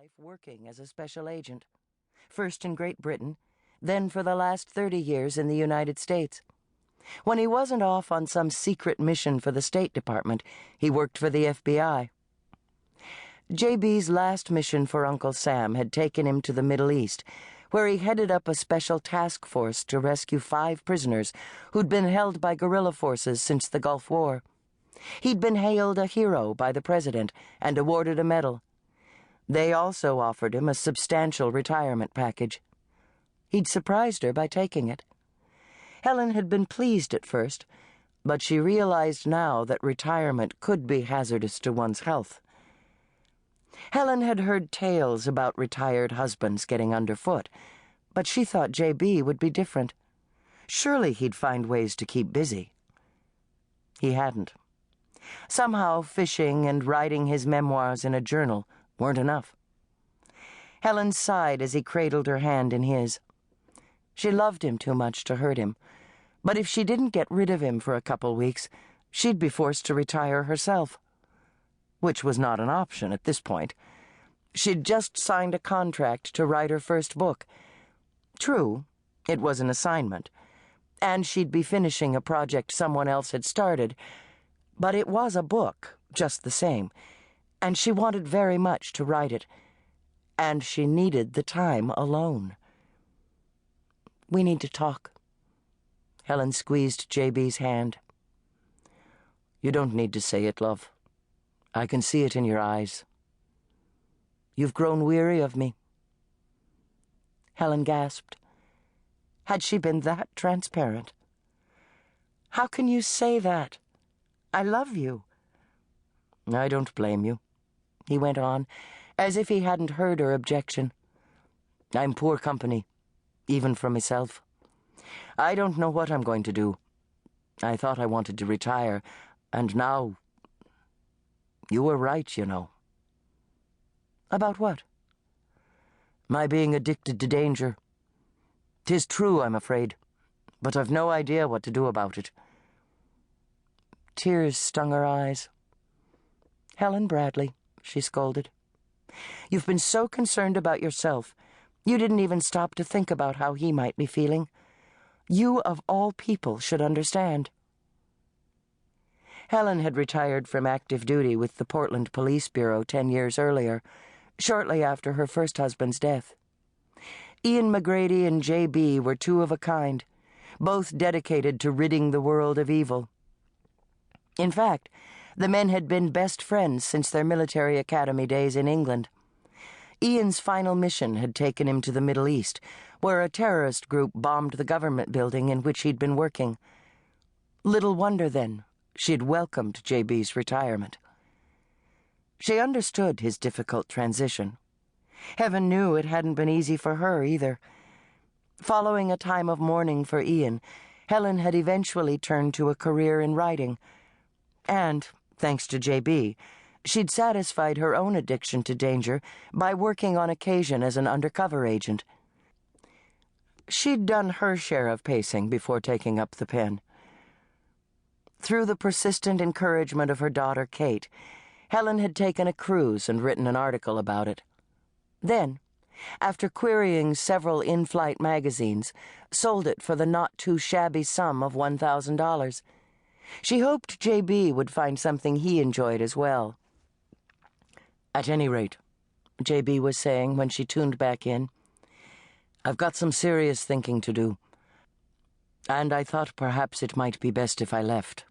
life working as a special agent, first in Great Britain, then for the last 30 years in the United States. When he wasn't off on some secret mission for the State Department, he worked for the FBI. JB's last mission for Uncle Sam had taken him to the Middle East, where he headed up a special task force to rescue 5 prisoners who'd been held by guerrilla forces since the Gulf War. He'd been hailed a hero by the president and awarded a medal. They also offered him a substantial retirement package. He'd surprised her by taking it. Helen had been pleased at first, but she realized now that retirement could be hazardous to one's health. Helen had heard tales about retired husbands getting underfoot, but she thought JB would be different. Surely he'd find ways to keep busy. He hadn't. Somehow fishing and writing his memoirs in a journal weren't enough. Helen sighed as he cradled her hand in his. She loved him too much to hurt him, but if she didn't get rid of him for a couple weeks, she'd be forced to retire herself. Which was not an option at this point. She'd just signed a contract to write her first book. True, it was an assignment, and she'd be finishing a project someone else had started, but it was a book, just the same, and she wanted very much to write it, and she needed the time alone. "We need to talk." Helen squeezed JB's hand. "You don't need to say it, love. I can see it in your eyes. You've grown weary of me." Helen gasped. Had she been that transparent? "How can you say that? I love you." "I don't blame you," he went on, as if he hadn't heard her objection. "I'm poor company, even for myself. I don't know what I'm going to do. I thought I wanted to retire, and now... You were right, you know." "About what?" "My being addicted to danger. 'Tis true, I'm afraid, but I've no idea what to do about it." Tears stung her eyes. "Helen Bradley," she scolded. "You've been so concerned about yourself, you didn't even stop to think about how he might be feeling. You, of all people, should understand." Helen had retired from active duty with the Portland Police Bureau 10 years earlier, shortly after her first husband's death. Ian McGrady and JB were two of a kind, both dedicated to ridding the world of evil. In fact, the men had been best friends since their military academy days in England. Ian's final mission had taken him to the Middle East, where a terrorist group bombed the government building in which he'd been working. Little wonder, then, she'd welcomed JB's retirement. She understood his difficult transition. Heaven knew it hadn't been easy for her either. Following a time of mourning for Ian, Helen had eventually turned to a career in writing. And, thanks to JB, she'd satisfied her own addiction to danger by working on occasion as an undercover agent. She'd done her share of pacing before taking up the pen. Through the persistent encouragement of her daughter, Kate, Helen had taken a cruise and written an article about it. Then, after querying several in-flight magazines, sold it for the not-too-shabby sum of $1,000. She hoped JB would find something he enjoyed as well. "At any rate," JB was saying when she tuned back in, "I've got some serious thinking to do, and I thought perhaps it might be best if I left."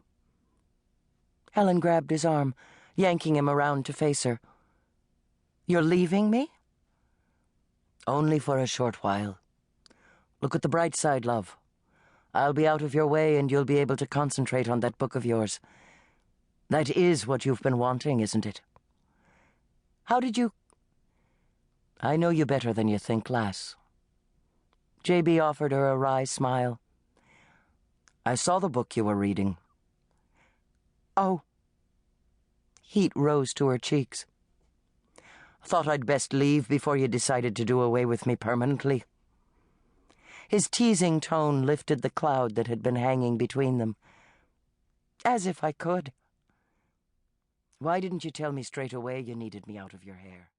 Helen grabbed his arm, yanking him around to face her. "You're leaving me?" "Only for a short while. Look at the bright side, love. I'll be out of your way and you'll be able to concentrate on that book of yours. That is what you've been wanting, isn't it?" "How did you—" "I know you better than you think, lass." JB offered her a wry smile. "I saw the book you were reading." "Oh." Heat rose to her cheeks. "Thought I'd best leave before you decided to do away with me permanently." His teasing tone lifted the cloud that had been hanging between them. "As if I could." "Why didn't you tell me straight away you needed me out of your hair?"